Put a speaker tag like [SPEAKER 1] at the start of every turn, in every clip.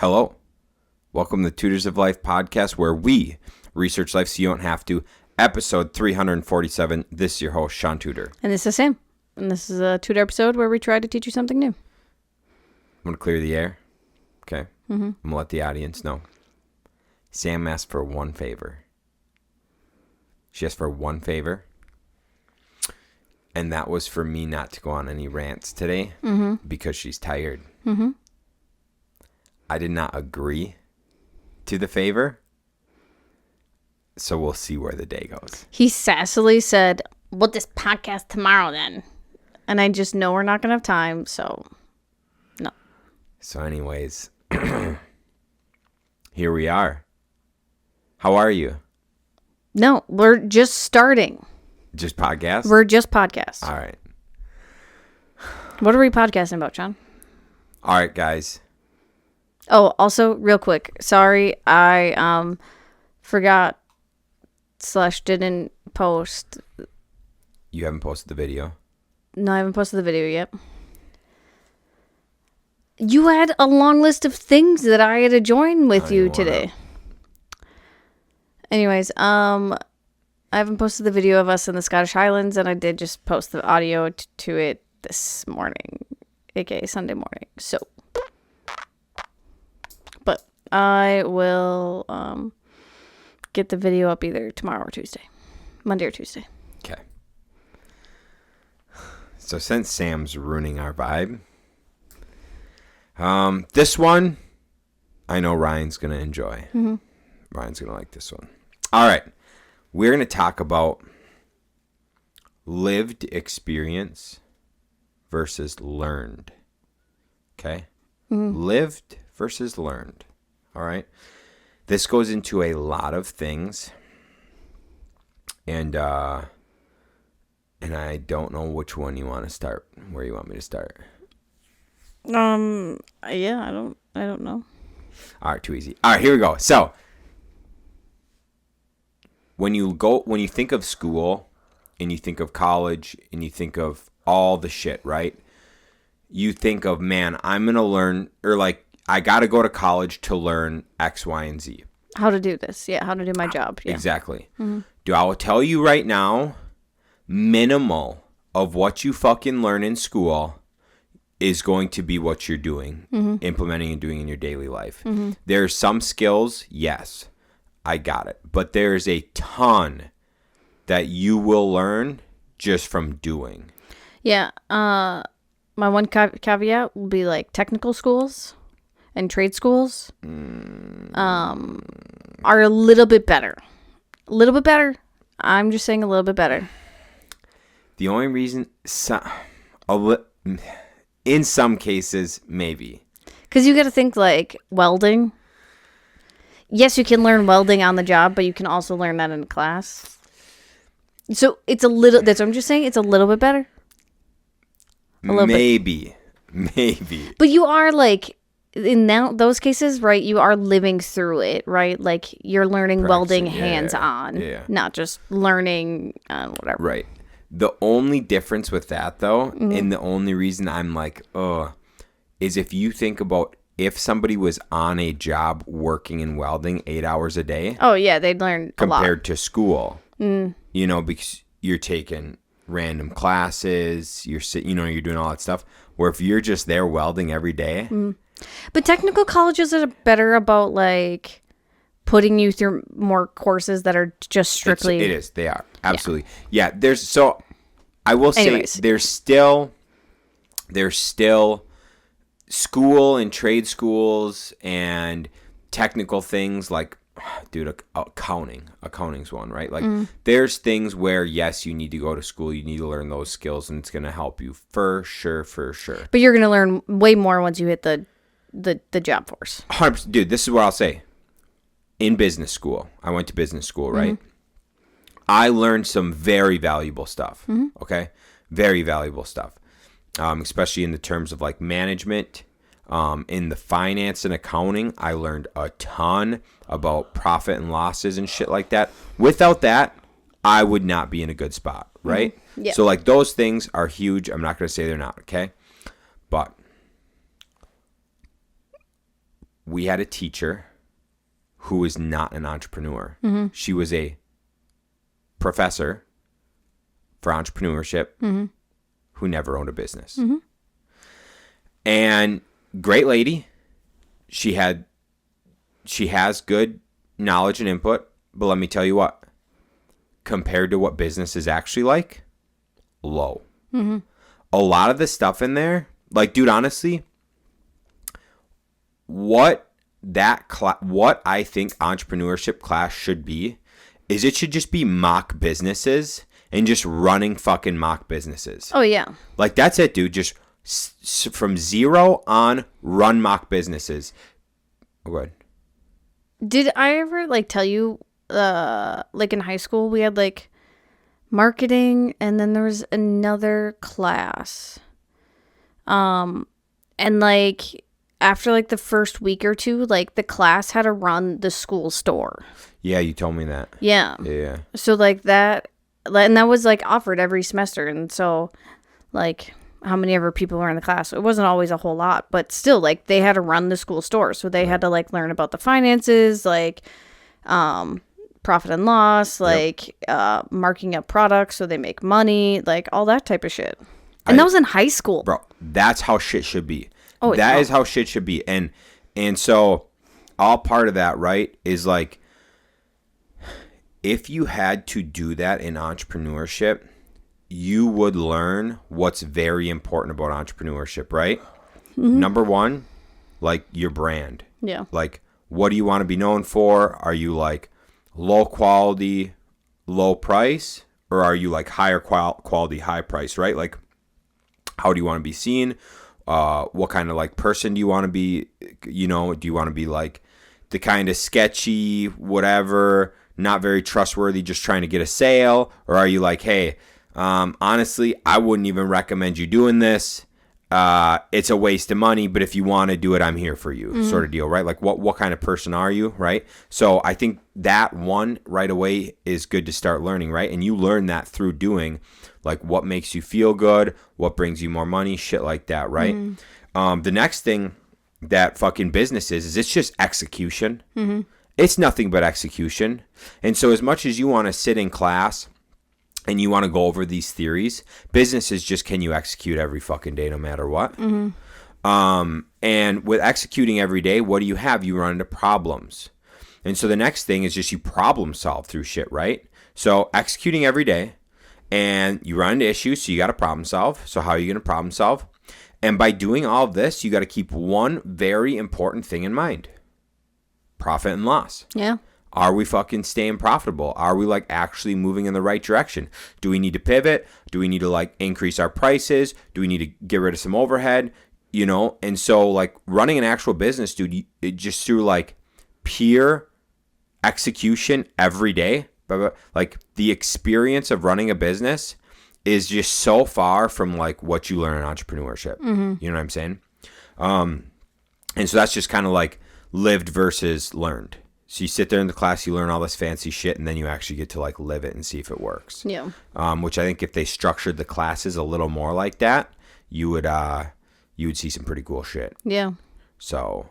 [SPEAKER 1] Hello. Welcome to the Tutors of Life podcast, where we research life so you don't have to. Episode 347. This is your host, Shaun Tutor.
[SPEAKER 2] And this is Sam. And this is a Tutor episode where we try to teach you something new.
[SPEAKER 1] I'm going to clear the air. Okay.
[SPEAKER 2] Mm-hmm.
[SPEAKER 1] I'm going to let the audience know. Sam asked for one favor. She asked for one favor. And that was for me not to go on any rants today because she's tired.
[SPEAKER 2] Mm-hmm.
[SPEAKER 1] I did not agree to the favor. So we'll see where the day goes.
[SPEAKER 2] He sassily said, "We'll just podcast tomorrow then." And I just know we're not going to have time, so no.
[SPEAKER 1] So anyways, here we are. How are you?
[SPEAKER 2] No, we're just starting.
[SPEAKER 1] Just podcast?
[SPEAKER 2] We're just podcast.
[SPEAKER 1] All right.
[SPEAKER 2] What are we podcasting about, John?
[SPEAKER 1] All right, guys.
[SPEAKER 2] Oh, also, real quick. Sorry, I forgot / didn't post.
[SPEAKER 1] You haven't posted the video?
[SPEAKER 2] No, I haven't posted the video yet. You had a long list of things that I had to join with you today. Anyways, I haven't posted the video of us in the Scottish Highlands, and I did just post the audio to it this morning, aka Sunday morning. So, but I will get the video up either tomorrow or Tuesday, Monday or Tuesday.
[SPEAKER 1] Okay. So since Sam's ruining our vibe, this one, I know Ryan's going to enjoy.
[SPEAKER 2] Mm-hmm.
[SPEAKER 1] Ryan's going to like this one. All right. We're going to talk about lived experience versus learned. Okay?
[SPEAKER 2] Mm-hmm.
[SPEAKER 1] Lived versus learned. All right? This goes into a lot of things. And I don't know which one you want to start. Where you want me to start?
[SPEAKER 2] Yeah, I don't know.
[SPEAKER 1] All right, too easy. All right, here we go. So, when you think of school and you think of college and you think of all the shit, right? You think of, man, I'm going to learn, or like, I got to go to college to learn X, Y, and Z.
[SPEAKER 2] How to do this. Yeah, how to do my job. Yeah.
[SPEAKER 1] Exactly.
[SPEAKER 2] Mm-hmm.
[SPEAKER 1] I will tell you right now, minimal of what you fucking learn in school is going to be what you're doing, implementing and doing in your daily life. Mm-hmm. There's some skills, yes, I got it. But there's a ton that you will learn just from doing.
[SPEAKER 2] Yeah. My one caveat will be like technical schools and trade schools are a little bit better. A little bit better. I'm just saying a little bit better.
[SPEAKER 1] The only reason, in some cases, maybe.
[SPEAKER 2] Because you got to think like welding. Yes, you can learn welding on the job, but you can also learn that in class. So it's a little, that's what I'm just saying, it's a little bit better.
[SPEAKER 1] Maybe.
[SPEAKER 2] But you are like, in those cases, right, you are living through it, right? Like you're learning welding hands-on, not just learning whatever.
[SPEAKER 1] Right. The only difference with that, though, and the only reason I'm like, is if you think about if somebody was on a job working in welding 8 hours a day.
[SPEAKER 2] Oh, yeah, they'd learn a lot.
[SPEAKER 1] Compared to school. You know, because you're taking random classes, you're doing all that stuff. Where if you're just there welding every day.
[SPEAKER 2] But technical colleges are better about, like, putting you through more courses that are just strictly...
[SPEAKER 1] It is. They are. Absolutely. Yeah, I will say there's still school and trade schools and technical things like, dude, accounting's one, right? Like there's things where, yes, you need to go to school, you need to learn those skills, and it's going to help you for sure.
[SPEAKER 2] But you're going to learn way more once you hit the job force.
[SPEAKER 1] 100%. Dude, this is what I'll say. In business school, I went to business school, right? I learned some very valuable stuff, okay? Very valuable stuff, especially in the terms of like management. In the finance and accounting, I learned a ton about profit and losses and shit like that. Without that, I would not be in a good spot, right?
[SPEAKER 2] Yeah.
[SPEAKER 1] So like those things are huge. I'm not going to say they're not, okay? But we had a teacher who was not an entrepreneur. She was a professor for entrepreneurship who never owned a business. And great lady. She has good knowledge and input, but let me tell you what, compared to what business is actually like, low. A lot of the stuff in there, like, dude, honestly, what I think entrepreneurship class should be is it should just be mock businesses and just running fucking mock businesses.
[SPEAKER 2] Oh, yeah.
[SPEAKER 1] Like, that's it, dude. Just from zero on, run mock businesses. Oh, go ahead.
[SPEAKER 2] Did I ever, like, tell you, like, in high school, we had, like, marketing, and then there was another class. And, like, after, like, the first week or two, like, the class had to run the school store.
[SPEAKER 1] Yeah, you told me that.
[SPEAKER 2] Yeah.
[SPEAKER 1] Yeah.
[SPEAKER 2] So, like, that, and that was, like, offered every semester, and so, like, how many ever people were in the class. It wasn't always a whole lot, but still, like, they had to run the school store. So they had to, like, learn about the finances, like, profit and loss, like, marking up products so they make money, like, all that type of shit. And that was in high school.
[SPEAKER 1] Bro, that's how shit should be.
[SPEAKER 2] Oh,
[SPEAKER 1] that is how shit should be. And so all part of that, right, is like, if you had to do that in entrepreneurship, you would learn what's very important about entrepreneurship, right? Number one, like, your brand.
[SPEAKER 2] Yeah.
[SPEAKER 1] Like, what do you want to be known for? Are you like low quality, low price? Or are you like higher quality, high price, right? Like, how do you want to be seen? What kind of like person do you want to be? You know, do you want to be like the kind of sketchy, whatever, not very trustworthy, just trying to get a sale? Or are you like, hey, honestly, I wouldn't even recommend you doing this. It's a waste of money, but if you want to do it, I'm here for you, sort of deal, right? Like, what kind of person are you, right? So I think that one right away is good to start learning, right? And you learn that through doing, like, what makes you feel good, what brings you more money, shit like that, right? The next thing that fucking business is it's just execution. It's nothing but execution. And so as much as you want to sit in class and you want to go over these theories, business is just, can you execute every fucking day no matter what? And with executing every day, what do you have? You run into problems. And so the next thing is just you problem solve through shit, right? So executing every day, and you run into issues, so you got to problem solve. So how are you going to problem solve? And by doing all of this, you got to keep one very important thing in mind: profit and loss.
[SPEAKER 2] Yeah.
[SPEAKER 1] Are we fucking staying profitable? Are we like actually moving in the right direction? Do we need to pivot? Do we need to like increase our prices? Do we need to get rid of some overhead? You know? And so like running an actual business, dude, it just through like pure execution every day, like the experience of running a business is just so far from like what you learn in entrepreneurship. You know what I'm saying? And so that's just kind of like lived versus learned. So you sit there in the class, you learn all this fancy shit, and then you actually get to like live it and see if it works.
[SPEAKER 2] Yeah.
[SPEAKER 1] Which I think if they structured the classes a little more like that, you would see some pretty cool shit.
[SPEAKER 2] Yeah.
[SPEAKER 1] So.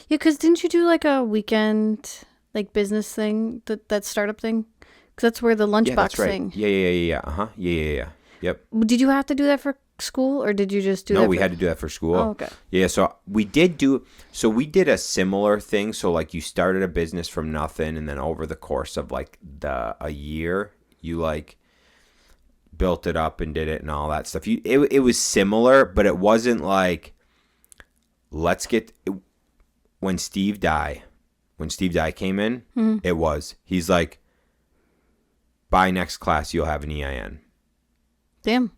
[SPEAKER 2] Yeah, because didn't you do like a weekend like business thing, that startup thing? Because that's where the lunchbox thing.
[SPEAKER 1] Yeah. Yeah. Yep.
[SPEAKER 2] Did you have to do that for school, or did you just do that?
[SPEAKER 1] No, we had to do that for school.
[SPEAKER 2] Oh, okay.
[SPEAKER 1] Yeah, so we did a similar thing. So like you started a business from nothing, and then over the course of like a year, you like built it up and did it and all that stuff. It was similar, but it wasn't like when Steve Dye came in, he's like, by next class you'll have an EIN.
[SPEAKER 2] Damn.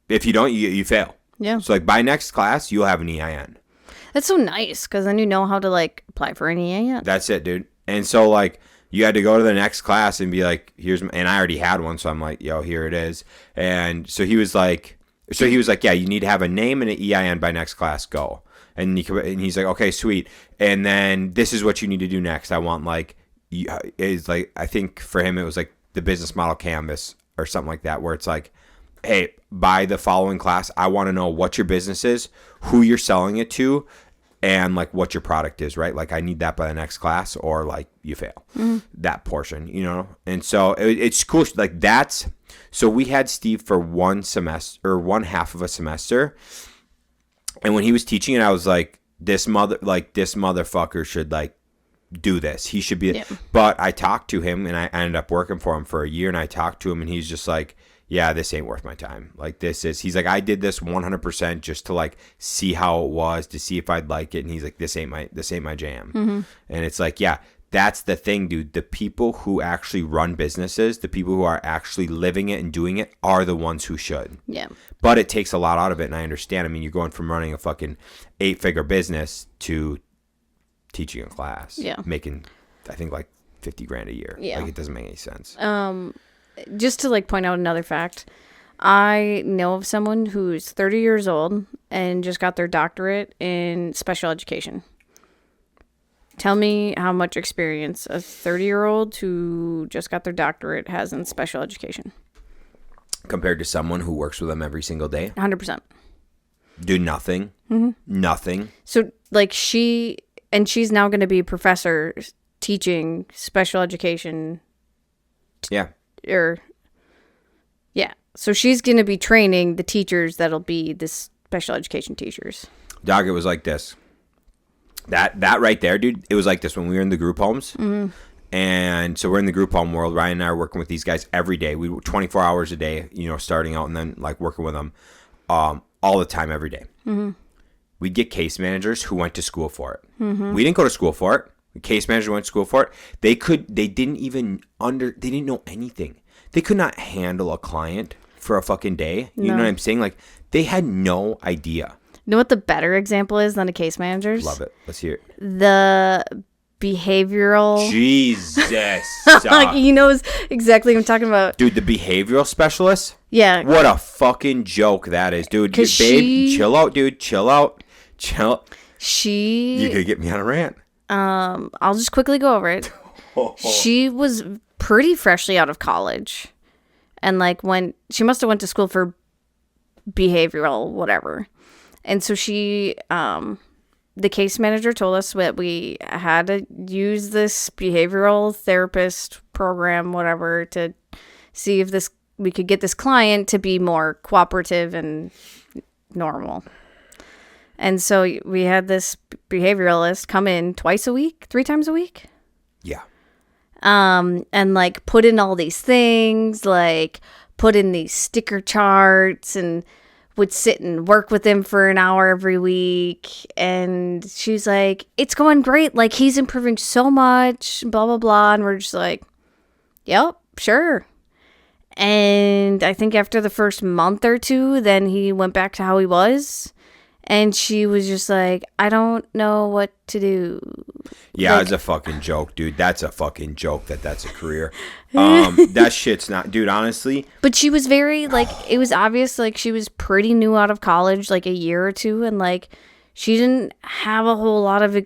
[SPEAKER 1] If you don't, you fail.
[SPEAKER 2] Yeah.
[SPEAKER 1] So like by next class, you'll have an EIN.
[SPEAKER 2] That's so nice, because then you know how to like apply for an EIN.
[SPEAKER 1] That's it, dude. And so like you had to go to the next class and be like, and I already had one, so I'm like, yo, here it is. And so he was like, yeah, you need to have a name and an EIN by next class. Go. And he's like, okay, sweet. And then this is what you need to do next. I want like, it's like, I think for him it was like the business model canvas or something like that, where it's like, hey, by the following class, I want to know what your business is, who you're selling it to, and like what your product is, right? Like I need that by the next class, or like you fail that portion, you know? And so it's cool. Like so we had Steve for one semester or one half of a semester. And when he was teaching it, I was like, this motherfucker should like do this. He should be. Yeah. But I talked to him and I ended up working for him for a year, and I talked to him and he's just like, yeah, this ain't worth my time. Like he's like, I did this 100% just to like see how it was, to see if I'd like it. And he's like, this ain't my jam. And it's like, yeah, that's the thing, dude. The people who actually run businesses, the people who are actually living it and doing it are the ones who should.
[SPEAKER 2] Yeah.
[SPEAKER 1] But it takes a lot out of it. And I understand. I mean, you're going from running a fucking 8-figure business to teaching a class.
[SPEAKER 2] Yeah.
[SPEAKER 1] Making, I think, like $50,000 a year.
[SPEAKER 2] Yeah.
[SPEAKER 1] Like, it doesn't make any sense.
[SPEAKER 2] Just to like point out another fact, I know of someone who's 30 years old and just got their doctorate in special education. Tell me how much experience a 30-year-old who just got their doctorate has in special education.
[SPEAKER 1] Compared to someone who works with them every single day?
[SPEAKER 2] 100%.
[SPEAKER 1] Do nothing? Nothing?
[SPEAKER 2] So like she's now going to be a professor teaching special education.
[SPEAKER 1] Yeah.
[SPEAKER 2] So she's going to be training the teachers that'll be the special education teachers.
[SPEAKER 1] Dog, it was like this. That right there, dude, it was like this when we were in the group homes. And so we're in the group home world. Ryan and I are working with these guys every day. We were 24 hours a day, you know, starting out and then like working with them all the time, every day. We'd get case managers who went to school for it. We didn't go to school for it. The case manager went to school for it. They didn't know anything. They could not handle a client for a fucking day. You know what I'm saying? Like, they had no idea.
[SPEAKER 2] You know what the better example is than a case manager's?
[SPEAKER 1] Love it. Let's hear it.
[SPEAKER 2] The behavioral.
[SPEAKER 1] Jesus.
[SPEAKER 2] Like, he knows exactly what I'm talking about.
[SPEAKER 1] Dude, the behavioral specialist?
[SPEAKER 2] Yeah.
[SPEAKER 1] What a fucking joke that is, dude. Babe, chill out, dude. Chill out. You could get me on a rant.
[SPEAKER 2] I'll just quickly go over it. She was pretty freshly out of college, and like when she must have went to school for behavioral whatever, and so she the case manager told us that we had to use this behavioral therapist program whatever to see if we could get this client to be more cooperative and normal. And so we had this behavioralist come in 3 times a week.
[SPEAKER 1] Yeah.
[SPEAKER 2] And like put in all these things, like put in these sticker charts, and would sit and work with him for an hour every week. And she's like, it's going great. Like, he's improving so much, blah, blah, blah. And we're just like, yep, sure. And I think after the first month or two, then he went back to how he was. And she was just like, I don't know what to do.
[SPEAKER 1] Yeah,
[SPEAKER 2] like,
[SPEAKER 1] it's a fucking joke, dude. That's a fucking joke that's a career. That shit's not, dude, honestly.
[SPEAKER 2] But she was very, like, it was obvious, like, she was pretty new out of college, like, a year or two. And, like, she didn't have a whole lot of,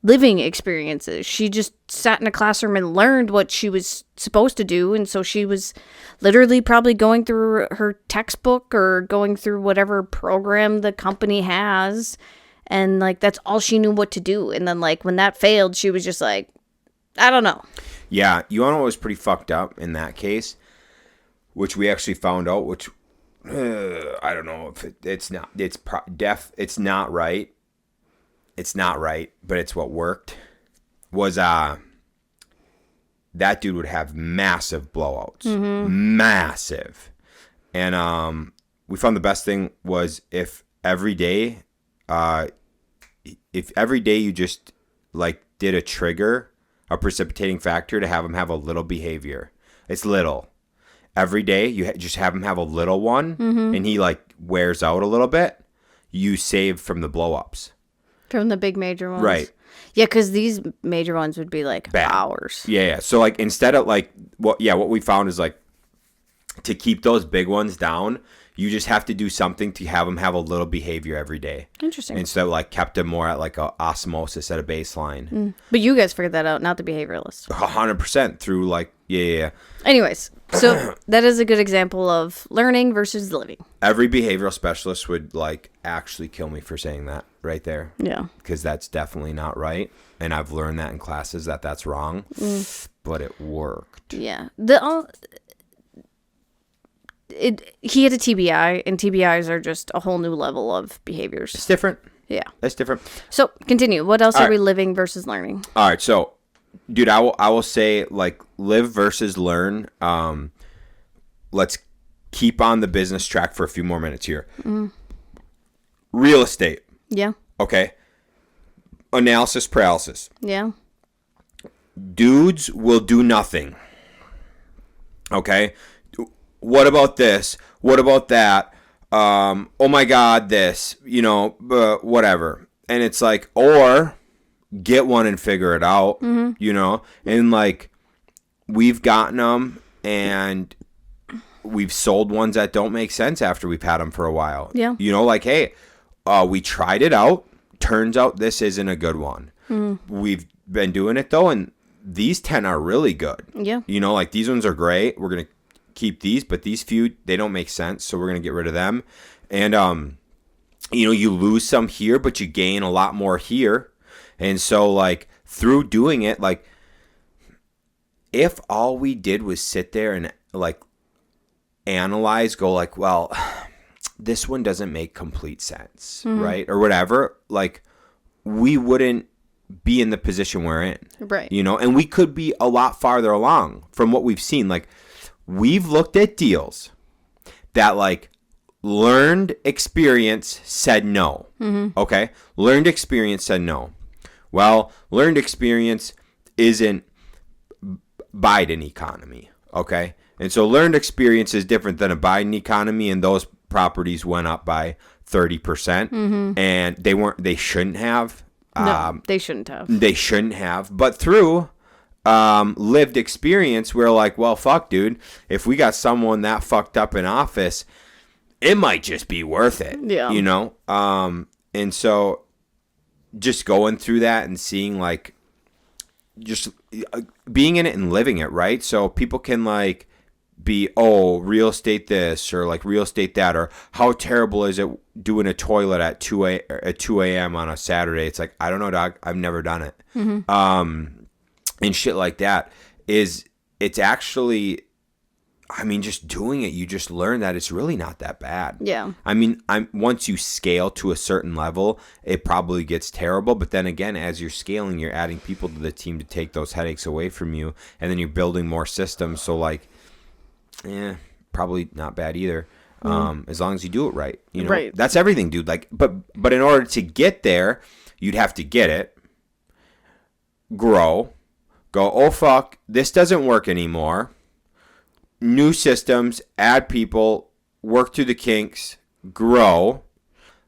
[SPEAKER 2] living experiences. She just sat in a classroom and learned what she was supposed to do. And so she was literally probably going through her textbook or going through whatever program the company has. And like, that's all she knew what to do. And then like, when that failed, she was just like, I don't know.
[SPEAKER 1] Yeah. You want to know what was pretty fucked up in that case, which we actually found out, which I don't know if it's not right. It's not right, but it's what worked, was that dude would have massive blowouts. Massive. And we found the best thing was if every day you just like did a trigger, a precipitating factor to have him have a little behavior. It's little. Every day you just have him have a little one, and he like wears out a little bit, you save from the blowups.
[SPEAKER 2] From the big major ones.
[SPEAKER 1] Right.
[SPEAKER 2] Yeah, because these major ones would be like
[SPEAKER 1] bad.
[SPEAKER 2] Hours.
[SPEAKER 1] Yeah. So like instead of like what we found is like to keep those big ones down, you just have to do something to have them have a little behavior every day.
[SPEAKER 2] Interesting.
[SPEAKER 1] Instead of like kept them more at like a osmosis at a baseline.
[SPEAKER 2] But you guys figured that out, not the behavioralist.
[SPEAKER 1] 100% through like Yeah.
[SPEAKER 2] Anyways, so that is a good example of learning versus living.
[SPEAKER 1] Every behavioral specialist would like actually kill me for saying that right there.
[SPEAKER 2] Yeah.
[SPEAKER 1] Because that's definitely not right. And I've learned that in classes that that's wrong. But it worked.
[SPEAKER 2] Yeah. He had a TBI, and TBIs are just a whole new level of behaviors.
[SPEAKER 1] It's different.
[SPEAKER 2] Yeah.
[SPEAKER 1] It's different.
[SPEAKER 2] So continue. What else
[SPEAKER 1] All
[SPEAKER 2] are
[SPEAKER 1] right.
[SPEAKER 2] we living versus learning?
[SPEAKER 1] All right. So, dude, I will say like live versus learn. Let's keep on the business track for a few more minutes here. Real estate.
[SPEAKER 2] Yeah.
[SPEAKER 1] Okay. Analysis paralysis.
[SPEAKER 2] Yeah.
[SPEAKER 1] Dudes will do nothing. Okay. What about this? What about that? Oh my God, this, whatever. And it's like, or get one and figure it out, and like we've gotten them and we've sold ones that don't make sense after we've had them for a while.
[SPEAKER 2] Yeah.
[SPEAKER 1] Like, hey, we tried it out. Turns out this isn't a good one. We've been doing it though. And these 10 are really good.
[SPEAKER 2] Yeah.
[SPEAKER 1] Like these ones are great. We're going to keep these, but these few, they don't make sense. So we're going to get rid of them. And, you lose some here, but you gain a lot more here. And so like through doing it, like if all we did was sit there and like analyze, go like, well, this one doesn't make complete sense, right? Or whatever, like we wouldn't be in the position we're in.
[SPEAKER 2] Right.
[SPEAKER 1] And we could be a lot farther along from what we've seen. Like we've looked at deals that like learned experience said no. Okay. Learned experience said no. Well, learned experience isn't Biden economy. Okay. And so learned experience is different than a Biden economy. And those properties went up by 30%. And they shouldn't have.
[SPEAKER 2] No, they shouldn't have.
[SPEAKER 1] They shouldn't have. But through lived experience, we're like, well, fuck, dude. If we got someone that fucked up in office, it might just be worth it.
[SPEAKER 2] Yeah.
[SPEAKER 1] And so just going through that and seeing like just being in it and living it, right? So people can like be, oh, real estate this or like real estate that, or how terrible is it doing a toilet at 2 a.m. on a Saturday? It's like, I don't know, dog. I've never done it. And shit like that it's actually, I mean, just doing it, you just learn that it's really not that bad.
[SPEAKER 2] Yeah.
[SPEAKER 1] I mean, once you scale to a certain level, it probably gets terrible. But then again, as you're scaling, you're adding people to the team to take those headaches away from you. And then you're building more systems. So like, probably not bad either. As long as you do it right,
[SPEAKER 2] Right.
[SPEAKER 1] That's everything, dude. Like, but in order to get there, you'd have to get it, grow, go, oh fuck, this doesn't work anymore. New systems, add people, work through the kinks, grow.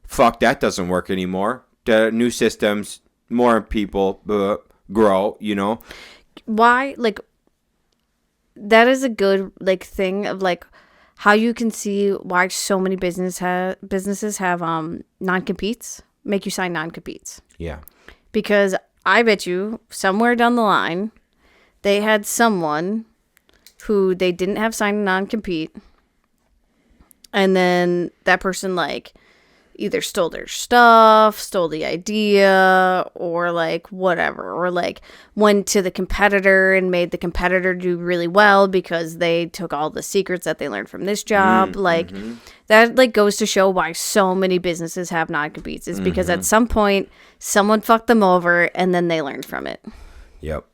[SPEAKER 1] Fuck, that doesn't work anymore. The new systems, more people, grow.
[SPEAKER 2] Why, like, that is a good like thing of like how you can see why so many businesses have non-competes, make you sign non-competes.
[SPEAKER 1] Yeah.
[SPEAKER 2] Because I bet you somewhere down the line they had someone who they didn't have signed a non-compete, and then that person like either stole their stuff, stole the idea, or like whatever, or like went to the competitor and made the competitor do really well because they took all the secrets that they learned from this job. That like goes to show why so many businesses have non-competes is because at some point someone fucked them over and then they learned from it.
[SPEAKER 1] Yep.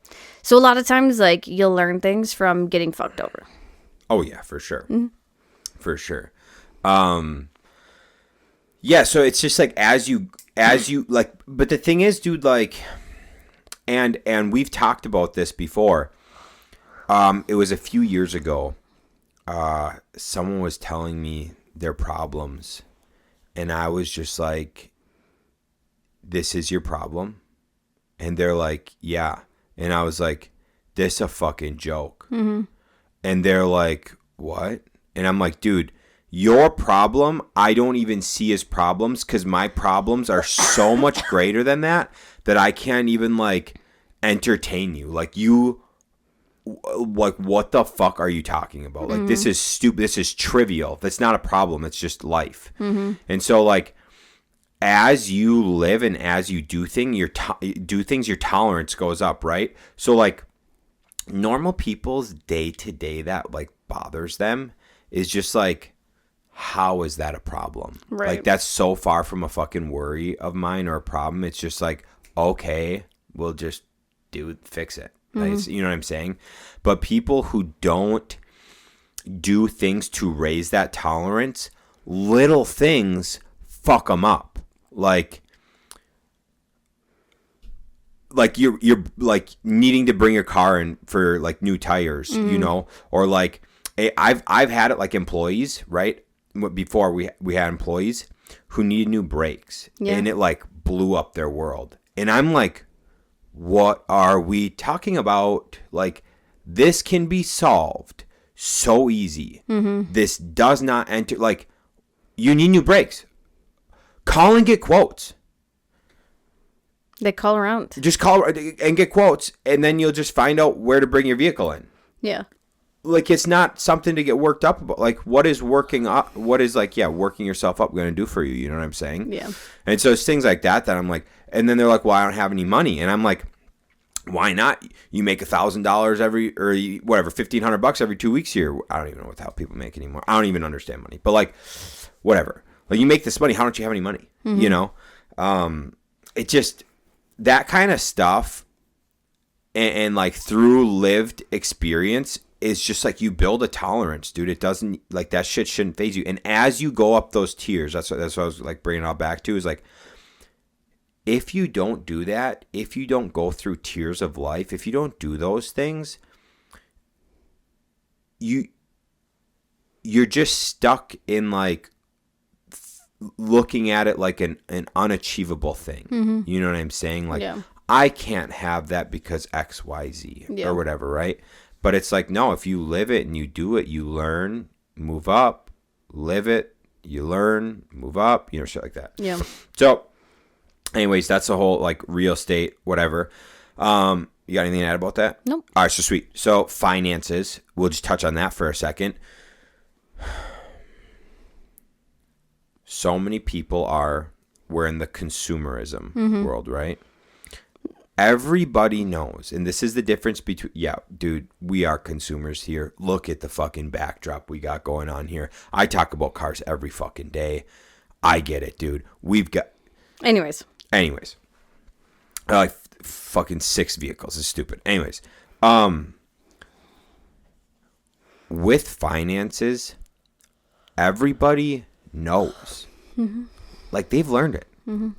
[SPEAKER 2] So a lot of times like you'll learn things from getting fucked over.
[SPEAKER 1] Oh yeah, for sure. For sure. Yeah, so it's just like as you like, but the thing is, dude, like, and we've talked about this before. It was a few years ago. Someone was telling me their problems, and I was just like, "This is your problem," and they're like, "Yeah," and I was like, "This a fucking joke," and they're like, "What?" And I'm like, "Dude, your problem, I don't even see as problems because my problems are so much greater than that I can't even like entertain you. Like you like, what the fuck are you talking about? Like, this is stupid. This is trivial. That's not a problem. It's just life. And so, like, as you live and as you do things, your tolerance goes up, right? So, like, normal people's day-to-day that, like, bothers them is just, like, how is that a problem?
[SPEAKER 2] Right.
[SPEAKER 1] Like, that's so far from a fucking worry of mine or a problem. It's just like, okay, we'll just fix it. Like, you know what I'm saying? But people who don't do things to raise that tolerance, little things fuck them up. Like you're like needing to bring your car in for like new tires, you know, or like I've had it like employees, right? Before we had employees who needed new brakes, and it like blew up their world. And I'm like, what are we talking about? Like, this can be solved so easy. This does not enter. Like, you need new brakes. Call and get quotes.
[SPEAKER 2] They call around.
[SPEAKER 1] Just call and get quotes, and then you'll just find out where to bring your vehicle in.
[SPEAKER 2] Yeah.
[SPEAKER 1] Like, it's not something to get worked up about. Like, what is working yourself up going to do for you? You know what I'm saying?
[SPEAKER 2] Yeah.
[SPEAKER 1] And so it's things like that I'm like, and then they're like, well, I don't have any money. And I'm like, why not? You make $1,000 $1,500 every 2 weeks here. I don't even know what the hell people make anymore. I don't even understand money, but like, whatever. Like, you make this money. How don't you have any money? You know? It just, that kind of stuff and like through lived experience, it's just like you build a tolerance, dude. It doesn't, like, that shit shouldn't phase you. And as you go up those tiers, that's what I was like bringing it all back to, is like, if you don't do that, if you don't go through tiers of life, if you don't do those things, you're just stuck in like looking at it like an unachievable thing. You know what I'm saying? Like, I can't have that because X, Y, Z or whatever, right? But it's like, no, if you live it and you do it, you learn, move up, live it, you learn, move up, you know, shit like that.
[SPEAKER 2] Yeah.
[SPEAKER 1] So anyways, that's the whole like real estate, whatever. You got anything to add about that?
[SPEAKER 2] Nope.
[SPEAKER 1] All right, so sweet. So finances, we'll just touch on that for a second. So many people we're in the consumerism world, right? Everybody knows, and this is the difference between, dude, we are consumers here. Look at the fucking backdrop we got going on here. I talk about cars every fucking day. I get it, dude. We've got... Anyways. Like, fucking 6 vehicles is stupid. Anyways. With finances, everybody knows. Like, they've learned it.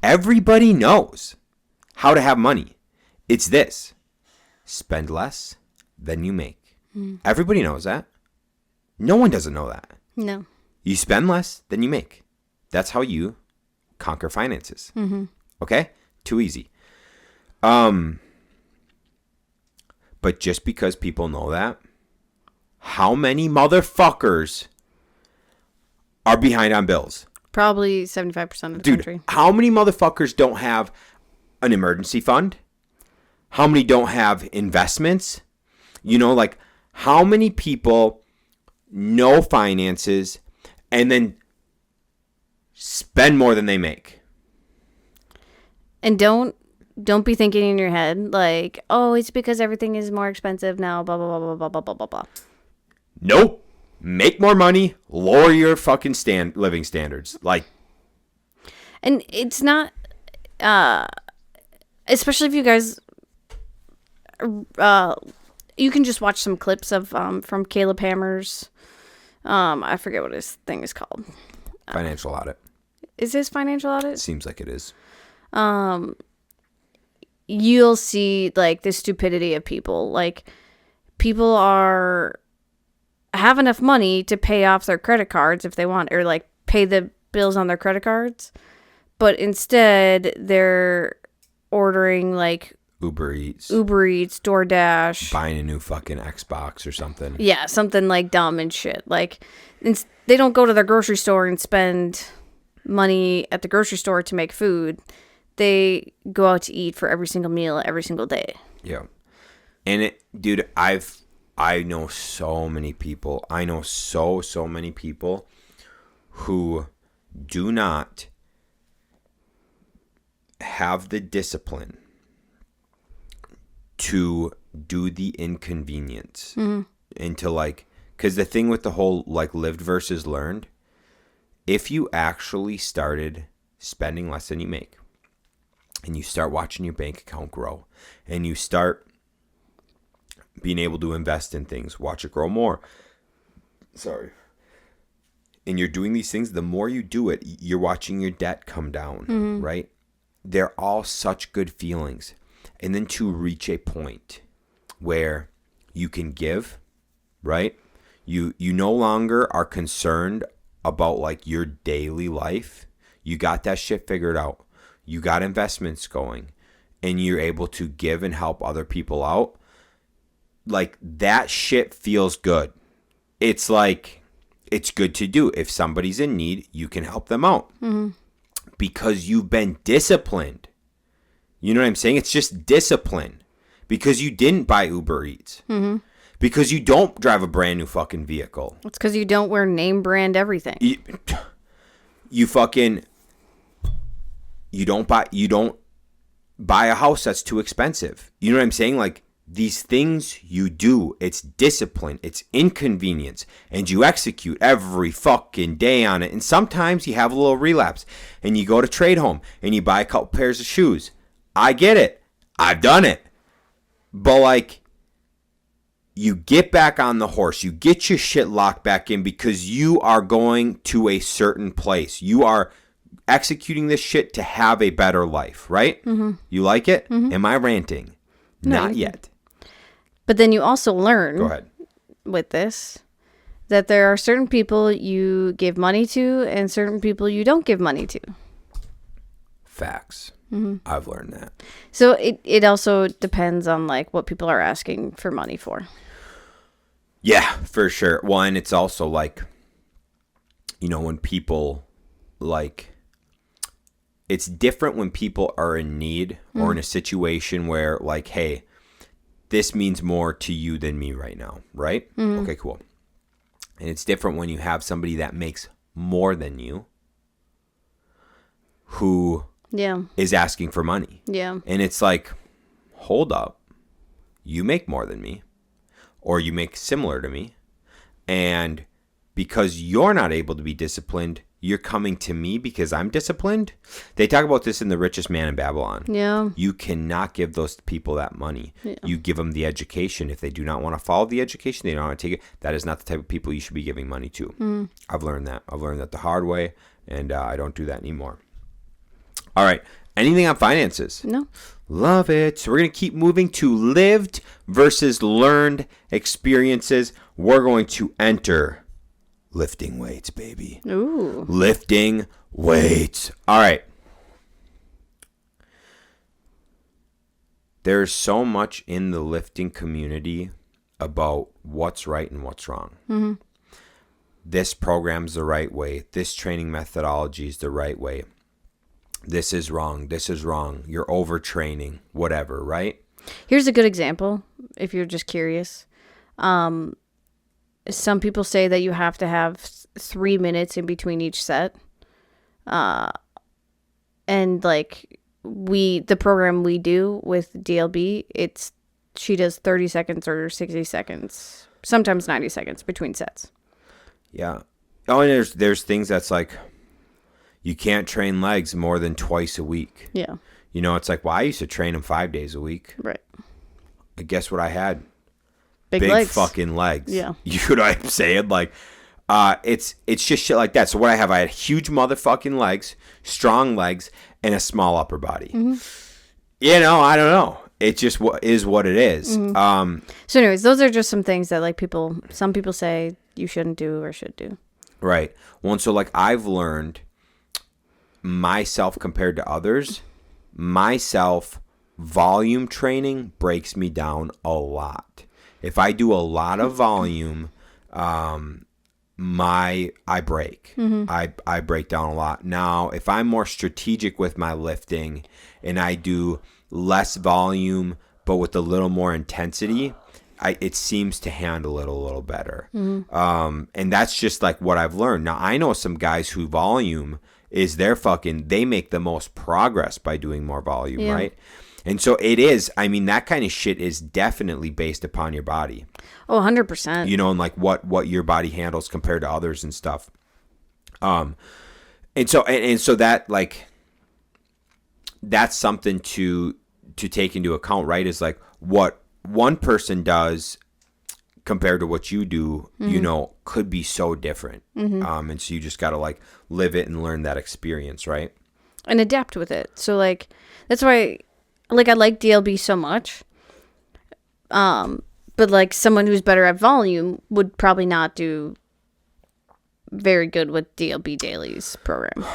[SPEAKER 1] Everybody knows how to have money. It's this: spend less than you make. Everybody knows that. No one doesn't know that.
[SPEAKER 2] No.
[SPEAKER 1] You spend less than you make. That's how you conquer finances. Okay? Too easy. But just because people know that, how many motherfuckers are behind on bills?
[SPEAKER 2] Probably 75% of the country.
[SPEAKER 1] How many motherfuckers don't have an emergency fund? How many don't have investments? You know, like, how many people know finances and then spend more than they make?
[SPEAKER 2] And don't be thinking in your head like, oh, it's because everything is more expensive now, blah, blah, blah, blah, blah, blah, blah, blah.
[SPEAKER 1] Nope. Make more money, lower your fucking living standards. Like,
[SPEAKER 2] and it's not, especially if you guys, you can just watch some clips of from Caleb Hammer's, I forget what his thing is called.
[SPEAKER 1] Financial audit.
[SPEAKER 2] Is his financial audit?
[SPEAKER 1] Seems like it is.
[SPEAKER 2] You'll see like the stupidity of people. Like, people have enough money to pay off their credit cards if they want, or like pay the bills on their credit cards, but instead they're ordering like Uber Eats, DoorDash,
[SPEAKER 1] buying a new fucking Xbox or something.
[SPEAKER 2] Yeah, something like dumb and shit. Like, they don't go to their grocery store and spend money at the grocery store to make food. They go out to eat for every single meal every single day.
[SPEAKER 1] Yeah. And dude, I've I know so many people. I know so many people who do not have the discipline to do the inconvenience and to like, because the thing with the whole like lived versus learned, if you actually started spending less than you make and you start watching your bank account grow and you start being able to invest in things, watch it grow more. Sorry. And you're doing these things, the more you do it, you're watching your debt come down, right? They're all such good feelings. And then to reach a point where you can give, right? You no longer are concerned about like your daily life. You got that shit figured out. You got investments going and you're able to give and help other people out. Like that shit feels good. It's like, it's good to do. If somebody's in need, you can help them out because you've been disciplined. You know what I'm saying? It's just discipline because you didn't buy Uber Eats. Because you don't drive a brand new fucking vehicle.
[SPEAKER 2] It's because you don't wear name brand everything.
[SPEAKER 1] You don't buy a house that's too expensive. You know what I'm saying? Like these things you do, it's discipline, it's inconvenience, and you execute every fucking day on it. And sometimes you have a little relapse and you go to trade home and you buy a couple pairs of shoes. I get it. I've done it. But like, you get back on the horse. You get your shit locked back in because you are going to a certain place. You are executing this shit to have a better life, right? You like it? Am I ranting?
[SPEAKER 2] No,
[SPEAKER 1] Not yet.
[SPEAKER 2] But then you also learn
[SPEAKER 1] Go ahead.
[SPEAKER 2] with this that there are certain people you give money to and certain people you don't give money to.
[SPEAKER 1] Facts. I've learned that.
[SPEAKER 2] So it also depends on like what people are asking for money for.
[SPEAKER 1] Yeah, for sure. Well, and it's also like, you know, when people like, it's different when people are in need or in a situation where like, hey, this means more to you than me right now, right? Okay, cool. And it's different when you have somebody that makes more than you who is asking for money.
[SPEAKER 2] Yeah.
[SPEAKER 1] And it's like, hold up. You make more than me or you make similar to me. And because you're not able to be disciplined, you're coming to me because I'm disciplined. They talk about this in The Richest Man in Babylon.
[SPEAKER 2] Yeah.
[SPEAKER 1] You cannot give those people that money.
[SPEAKER 2] Yeah.
[SPEAKER 1] You give them the education. If they do not want to follow the education, they don't want to take it. That is not the type of people you should be giving money to. I've learned that. I've learned that the hard way, and I don't do that anymore. All right. Anything on finances?
[SPEAKER 2] No.
[SPEAKER 1] Love it. So we're going to keep moving to lived versus learned experiences. We're going to enter lifting weights, baby.
[SPEAKER 2] Ooh.
[SPEAKER 1] Lifting weights. All right. There's so much in the lifting community about what's right and what's wrong. This program's the right way. This training methodology is the right way. This is wrong. This is wrong. You're overtraining, whatever, right?
[SPEAKER 2] Here's a good example, if you're just curious. Some people say that you have to have 3 minutes in between each set. And like the program we do with DLB, she does 30 seconds or 60 seconds, sometimes 90 seconds between sets.
[SPEAKER 1] Yeah. Oh, and there's things that's like, you can't train legs more than twice a week.
[SPEAKER 2] Yeah.
[SPEAKER 1] You know, it's like, well, I used to train them 5 days a week.
[SPEAKER 2] Right.
[SPEAKER 1] But guess what I had?
[SPEAKER 2] Big
[SPEAKER 1] Big
[SPEAKER 2] legs.
[SPEAKER 1] fucking legs.
[SPEAKER 2] Yeah.
[SPEAKER 1] You know what I'm saying? Like, it's just shit like that. So what I had huge motherfucking legs, strong legs, and a small upper body. You know, I don't know. It just is what it is.
[SPEAKER 2] So anyways, those are just some things that like some people say you shouldn't do or should do.
[SPEAKER 1] Right. Well, and so like I've learned myself compared to others, myself volume training breaks me down a lot. If I do a lot of volume, I break. I break down a lot. Now, if I'm more strategic with my lifting and I do less volume but with a little more intensity, it seems to handle it a little better. And that's just like what I've learned. Now, I know some guys who volume is their they make the most progress by doing more volume, right? And so it is, I mean, that kind of shit is definitely based upon your body.
[SPEAKER 2] Oh, 100%.
[SPEAKER 1] You know, and like what your body handles compared to others and stuff. And so that like, that's something to take into account, right? Is like what one person does compared to what you do, you know, could be so different. And so you just got to like live it and learn that experience, right?
[SPEAKER 2] And adapt with it. So like, that's why, like, I like DLB so much. But like someone who's better at volume would probably not do very good with DLB Daily's program.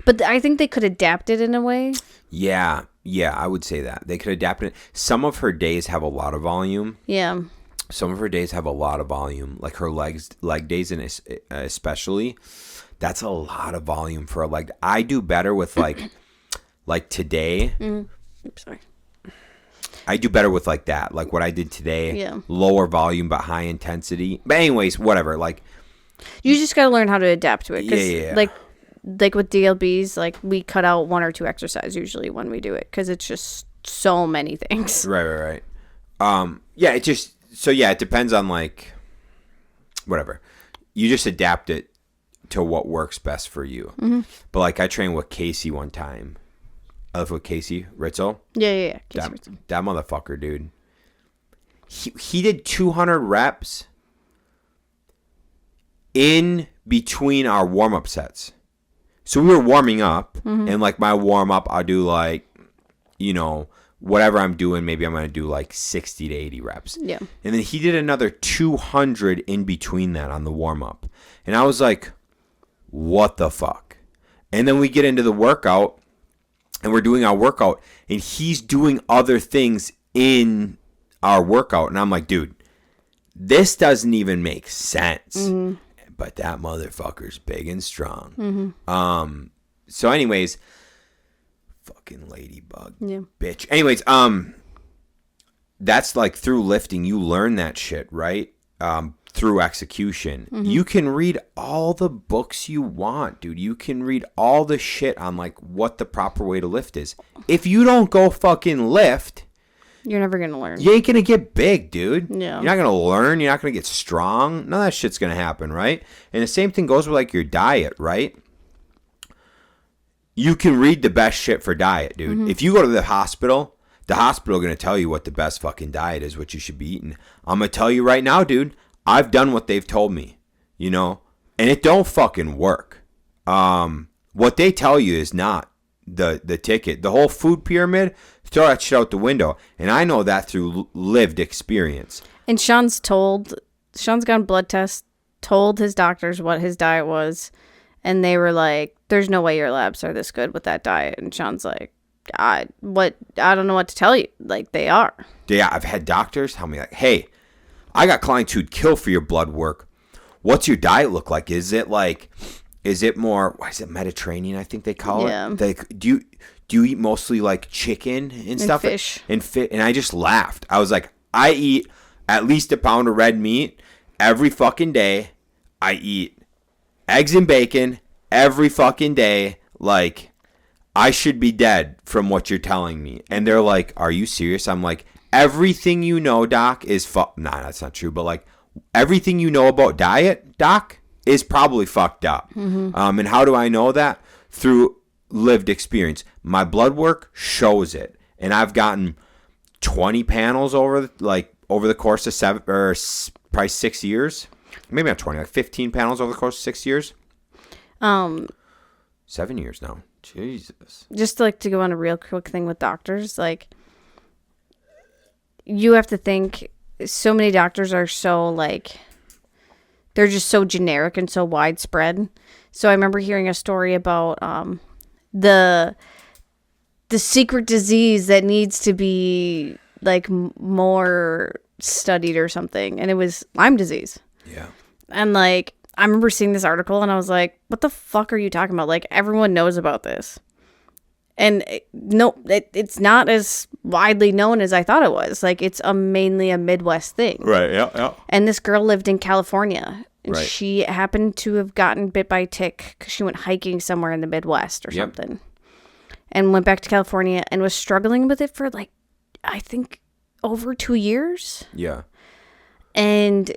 [SPEAKER 2] But I think they could adapt it in a way.
[SPEAKER 1] Yeah, I would say that. They could adapt it. Some of her days have a lot of volume.
[SPEAKER 2] Yeah.
[SPEAKER 1] Some of her days have a lot of volume. Like her leg days, and especially, that's a lot of volume for a leg. I do better with like today.
[SPEAKER 2] Oops, sorry.
[SPEAKER 1] I do better with like that. Like what I did today.
[SPEAKER 2] Yeah.
[SPEAKER 1] Lower volume but high intensity. But anyways, whatever. Like
[SPEAKER 2] you just got to learn how to adapt to it.
[SPEAKER 1] Yeah.
[SPEAKER 2] Like with DLBs, like we cut out 1 or 2 exercises usually when we do it because it's just so many things.
[SPEAKER 1] Right. Yeah, it just it depends on like whatever. You just adapt it to what works best for you. But like I trained with Casey one time. I live with Casey Ritzel.
[SPEAKER 2] Yeah.
[SPEAKER 1] That motherfucker, dude. He did 200 reps in between our warm-up sets. So we were warming up, and like my warm-up, I'll do like, you know, whatever I'm doing, maybe I'm going to do like 60 to 80 reps.
[SPEAKER 2] Yeah.
[SPEAKER 1] And then he did another 200 in between that on the warm-up. And I was like, what the fuck? And then we get into the workout, and we're doing our workout, and he's doing other things in our workout. And I'm like, dude, this doesn't even make sense. But that motherfucker's big and strong. So anyways, fucking ladybug.
[SPEAKER 2] Yeah.
[SPEAKER 1] Bitch. Anyways, that's like through lifting, you learn that shit, right? Through execution. You can read all the books you want, dude. You can read all the shit on like what the proper way to lift is. If you don't go fucking lift,
[SPEAKER 2] you're never going to learn.
[SPEAKER 1] You ain't going to get big, dude.
[SPEAKER 2] Yeah.
[SPEAKER 1] You're not going to learn. You're not going to get strong. None of that shit's going to happen, right? And the same thing goes with like your diet, right? You can read the best shit for diet, dude. If you go to the hospital going to tell you what the best fucking diet is, what you should be eating. I'm going to tell you right now, dude, I've done what they've told me, you know, and it don't fucking work. What they tell you is not the ticket. The whole food pyramid, throw that shit out the window. And I know that through lived experience.
[SPEAKER 2] And Shaun's gotten blood tests, told his doctors what his diet was, and they were like, there's no way your labs are this good with that diet. And Shaun's like, I don't know what to tell you. Like, they are.
[SPEAKER 1] Yeah, I've had doctors tell me like, hey, I got clients who'd kill for your blood work. What's your diet look like? Is it more, what is it, Mediterranean, I think they call it? Like, do you eat mostly like chicken and stuff?
[SPEAKER 2] Fish.
[SPEAKER 1] And I just laughed. I was like, I eat at least a pound of red meat every fucking day. I eat eggs and bacon every fucking day. Like, I should be dead from what you're telling me. And they're like, are you serious? I'm like, everything you know, doc, is nah, that's not true. But like, everything you know about diet, doc, is probably fucked up. And how do I know that? Through lived experience. My blood work shows it. And I've gotten 20 panels over the course of probably 6 years. Maybe not 20, like 15 panels over the course of 6 years. 7 years now. Jesus.
[SPEAKER 2] Just like to go on a real quick thing with doctors, like, you have to think, so many doctors are so like, they're just so generic and so widespread. So I remember hearing a story about the secret disease that needs to be like more studied or something, and it was Lyme disease.
[SPEAKER 1] Yeah.
[SPEAKER 2] And like, I remember seeing this article and I was like, what the fuck are you talking about? Like, everyone knows about this. And it's not as widely known as I thought it was. Like, it's mainly a Midwest thing.
[SPEAKER 1] Right, yeah.
[SPEAKER 2] And this girl lived in California. And
[SPEAKER 1] Right.
[SPEAKER 2] she happened to have gotten bit by a tick because she went hiking somewhere in the Midwest or something. And went back to California and was struggling with it for, like, I think over 2 years.
[SPEAKER 1] Yeah.
[SPEAKER 2] And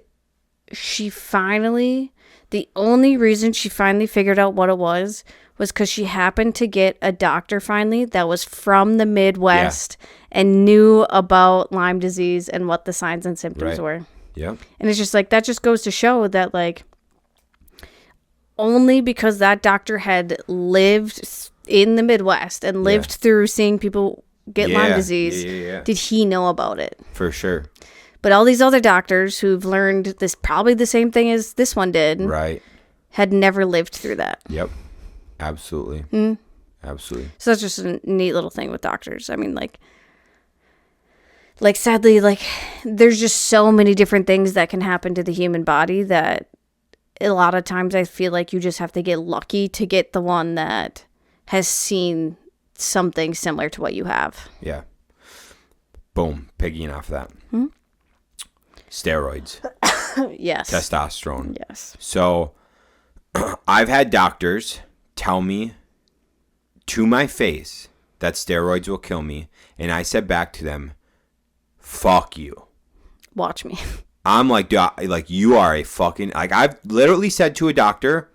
[SPEAKER 2] the only reason she finally figured out what it was because she happened to get a doctor finally that was from the Midwest and knew about Lyme disease and what the signs and symptoms were.
[SPEAKER 1] Yeah.
[SPEAKER 2] And it's just like, that just goes to show that, like, only because that doctor had lived in the Midwest and lived through seeing people get Lyme disease did he know about it.
[SPEAKER 1] For sure.
[SPEAKER 2] But all these other doctors who've learned this, probably the same thing as this one did,
[SPEAKER 1] Right.
[SPEAKER 2] had never lived through that.
[SPEAKER 1] Yep. Absolutely. Absolutely.
[SPEAKER 2] So that's just a neat little thing with doctors. I mean, like sadly, like, there's just so many different things that can happen to the human body that a lot of times I feel like you just have to get lucky to get the one that has seen something similar to what you have.
[SPEAKER 1] Yeah. Boom. Piggying off that. Steroids.
[SPEAKER 2] Yes.
[SPEAKER 1] Testosterone.
[SPEAKER 2] Yes.
[SPEAKER 1] So I've had doctors tell me to my face that steroids will kill me. And I said back to them, fuck you.
[SPEAKER 2] Watch me.
[SPEAKER 1] I'm like, you are a fucking, like, I've literally said to a doctor,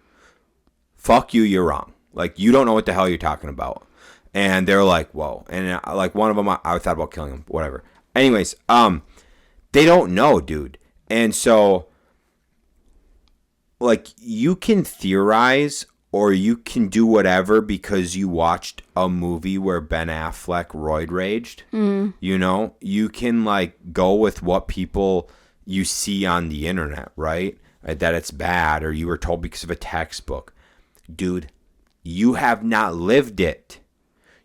[SPEAKER 1] fuck you, you're wrong. Like, you don't know what the hell you're talking about. And they're like, whoa. And like, one of them, I thought about killing him, whatever. Anyways, they don't know, dude. And so, like, you can theorize or you can do whatever because you watched a movie where Ben Affleck roid raged. You know, you can, like, go with what people you see on the internet, right? That it's bad, or you were told because of a textbook. Dude, you have not lived it.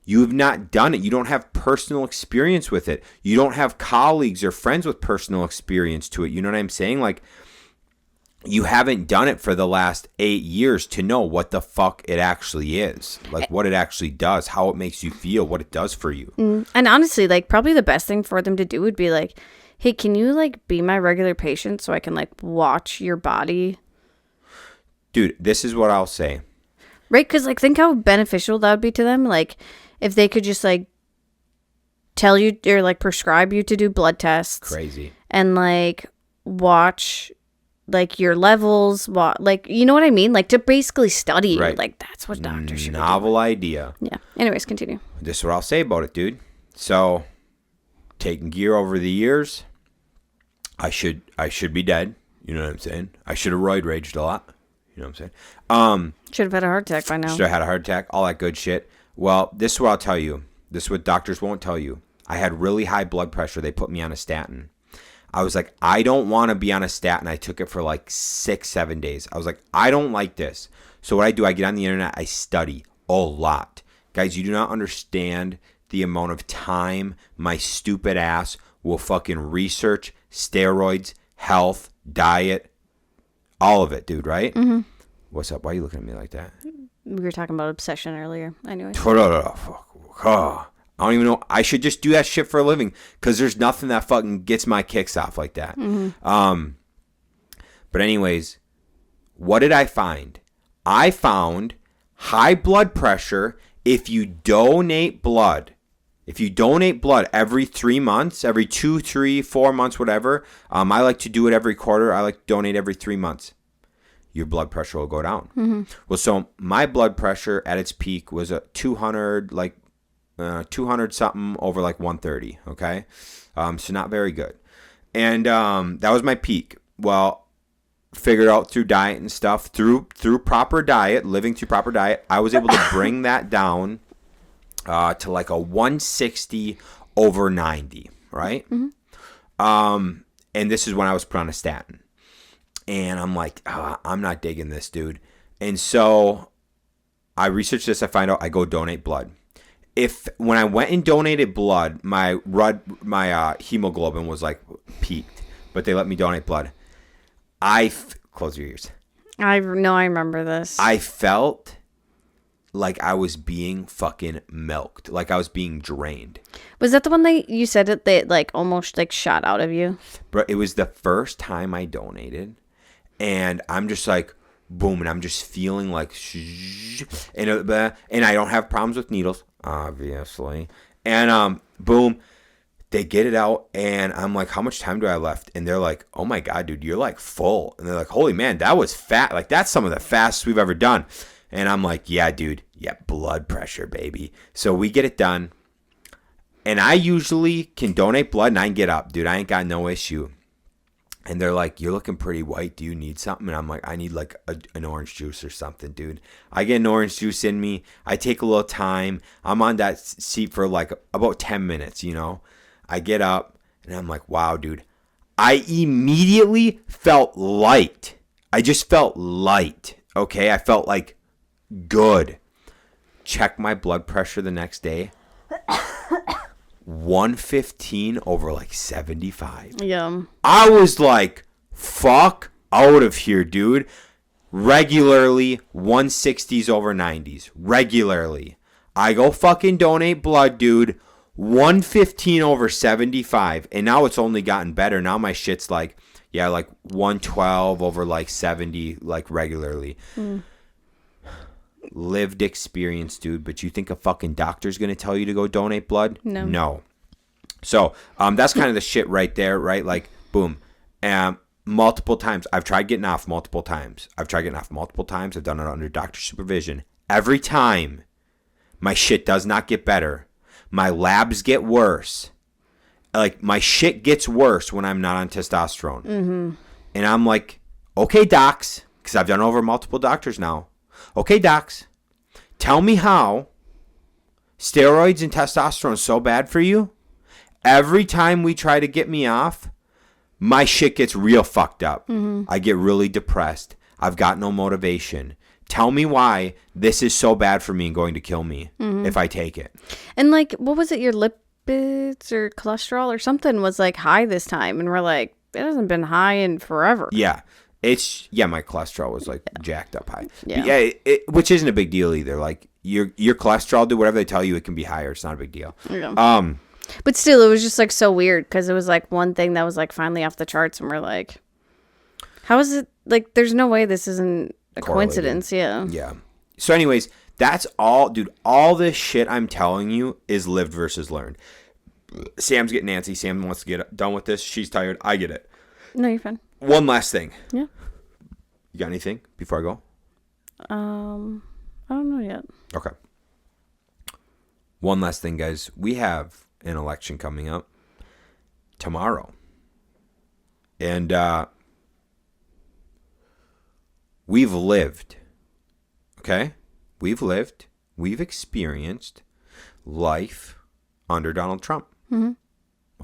[SPEAKER 1] You have not done it. You don't have personal experience with it. You don't have colleagues or friends with personal experience to it. You know what I'm saying? Like, you haven't done it for the last 8 years to know what the fuck it actually is. Like, what it actually does, how it makes you feel, what it does for you.
[SPEAKER 2] And honestly, like, probably the best thing for them to do would be like, hey, can you, like, be my regular patient so I can, like, watch your body?
[SPEAKER 1] Dude, this is what I'll say.
[SPEAKER 2] Right? Because, like, think how beneficial that would be to them. Like, if they could just, like, tell you or, like, prescribe you to do blood tests.
[SPEAKER 1] Crazy.
[SPEAKER 2] And, like, watch, like, your levels. Like, you know what I mean? Like, to basically study you.
[SPEAKER 1] Right.
[SPEAKER 2] Like, that's what doctors should be
[SPEAKER 1] Novel idea.
[SPEAKER 2] doing. Yeah. Anyways, continue.
[SPEAKER 1] This is what I'll say about it, dude. So, taking gear over the years, I should be dead. You know what I'm saying? I should have roid raged a lot. You know what I'm saying?
[SPEAKER 2] Should have had a heart attack by now.
[SPEAKER 1] Should have had a heart attack, all that good shit. Well, this is what I'll tell you. This is what doctors won't tell you. I had really high blood pressure. They put me on a statin. I was like, I don't want to be on a statin. I took it for like 6-7 days. I was like, I don't like this. So what I do, I get on the internet, I study a lot. Guys, you do not understand the amount of time my stupid ass will fucking research steroids, health, diet, all of it, dude, right? Mm-hmm. What's up? Why are you looking at me like that?
[SPEAKER 2] We were talking about obsession earlier. Anyway.
[SPEAKER 1] I don't even know. I should just do that shit for a living because there's nothing that fucking gets my kicks off like that. Mm-hmm. But anyways, what did I find? I found high blood pressure if you donate blood. If you donate blood every 3 months, every 2, 3, 4 months, whatever. I like to do it every quarter. I like to donate every 3 months. Your blood pressure will go down. Mm-hmm. Well, so my blood pressure at its peak was a 200, 200 something over like 130. Okay. So not very good. And, that was my peak. Well, figured out through diet and stuff, through proper diet, living through proper diet, I was able to bring that down, to like a 160 over 90. Right. Mm-hmm. And this is when I was put on a statin. And I'm like, I'm not digging this, dude. And so I researched this. I find out I go donate blood. When I went and donated blood, my hemoglobin was like peaked, but they let me donate blood. Close your ears.
[SPEAKER 2] I remember this.
[SPEAKER 1] I felt like I was being fucking milked, like I was being drained.
[SPEAKER 2] Was that the one that you said that they like almost like shot out of you?
[SPEAKER 1] But it was the first time I donated, and I'm just like, boom, and I'm just feeling like, and I don't have problems with needles, obviously. And boom, they get it out, and I'm like, how much time do I have left? And they're like, oh my God, dude, you're like full. And they're like, holy man, that was fat. Like, that's some of the fastest we've ever done. And I'm like, yeah, dude, yeah, blood pressure, baby. So we get it done. And I usually can donate blood and I can get up, dude. I ain't got no issue. And they're like, you're looking pretty white. Do you need something? And I'm like, I need like an orange juice or something, dude. I get an orange juice in me. I take a little time. I'm on that seat for like about 10 minutes, you know. I get up and I'm like, wow, dude. I immediately felt light. I just felt light, okay? I felt like good. Check my blood pressure the next day. 115 over like 75.
[SPEAKER 2] Yeah.
[SPEAKER 1] I was like, fuck out of here, dude. Regularly 160s over 90s. Regularly. I go fucking donate blood, dude. 115 over 75. And now it's only gotten better. Now my shit's like, yeah, like 112 over like 70, like regularly. Lived experience, dude. But you think a fucking doctor's gonna tell you to go donate blood? No. So that's kind of the shit right there, right? Like, boom. Multiple times. I've tried getting off multiple times. I've done it under doctor supervision. Every time my shit does not get better. My labs get worse. Like, my shit gets worse when I'm not on testosterone. Mm-hmm. And I'm like, okay, docs, because I've done over multiple doctors now. Okay, docs, tell me how steroids and testosterone is so bad for you. Every time we try to get me off, my shit gets real fucked up. Mm-hmm. I get really depressed. I've got no motivation. Tell me why this is so bad for me and going to kill me if I take it. And
[SPEAKER 2] like, what was it? Your lipids or cholesterol or something was like high this time. And we're like, it hasn't been high in forever.
[SPEAKER 1] Yeah. My cholesterol was like jacked up high. Yeah. Which isn't a big deal either. Like, your cholesterol, do whatever they tell you, it can be higher. It's not a big deal.
[SPEAKER 2] Yeah. But still, it was just like so weird because it was like one thing that was like finally off the charts. And we're like, how is it? Like, there's no way this isn't a coincidence. Yeah.
[SPEAKER 1] Yeah. So anyways, that's all, dude. All this shit I'm telling you is lived versus learned. Sam's getting antsy. Sam wants to get done with this. She's tired. I get it.
[SPEAKER 2] No, you're fine.
[SPEAKER 1] One last thing.
[SPEAKER 2] Yeah.
[SPEAKER 1] You got anything before I go?
[SPEAKER 2] I don't know yet.
[SPEAKER 1] Okay. One last thing, guys. We have an election coming up tomorrow. And we've lived. Okay? We've experienced life under Donald Trump. Mm-hmm.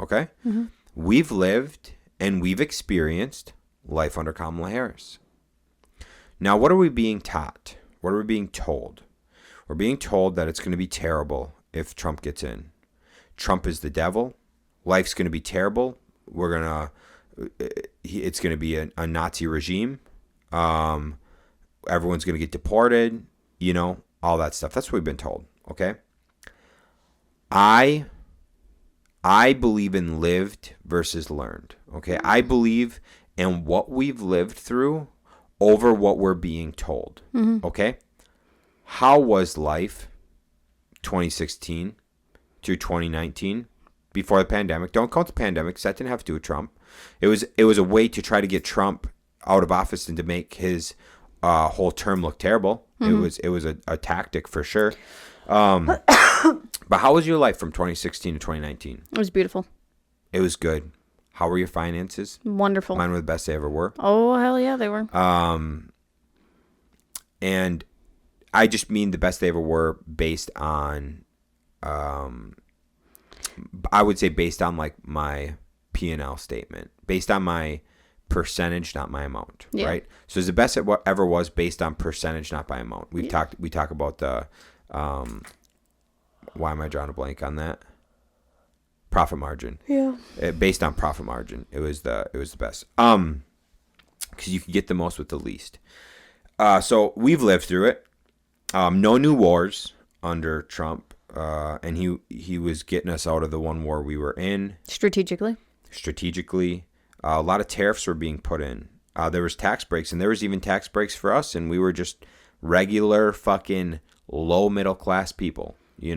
[SPEAKER 1] Okay? Mm-hmm. We've lived and we've experienced life under Kamala Harris. Now, what are we being taught? What are we being told? We're being told that it's going to be terrible if Trump gets in. Trump is the devil. Life's going to be terrible. It's going to be a Nazi regime. Everyone's going to get deported, all that stuff. That's what we've been told, okay? I believe in lived versus learned, okay? I believe in what we've lived through over what we're being told, okay? How was life 2016 through 2019 before the pandemic? Don't count the pandemic because that didn't have to do with Trump. It was a way to try to get Trump out of office and to make his whole term look terrible. It was a tactic for sure. But how was your life from 2016 to 2019?
[SPEAKER 2] It was beautiful.
[SPEAKER 1] It was good. How were your finances?
[SPEAKER 2] Wonderful.
[SPEAKER 1] Mine were the best they ever were.
[SPEAKER 2] Oh, hell yeah, they were.
[SPEAKER 1] And I just mean the best they ever were based on, I would say based on like my P&L statement, based on my percentage, not my amount, right? So it's the best it ever was based on percentage, not by amount. We talk about the, why am I drawing a blank on that? Profit margin. Yeah. Based on profit margin, it was the best. Because you can get the most with the least. So we've lived through it. No new wars under Trump, and he was getting us out of the one war we were in
[SPEAKER 2] Strategically.
[SPEAKER 1] A lot of tariffs were being put in. There was tax breaks, and there was even tax breaks for us, and we were just regular fucking low middle class people. We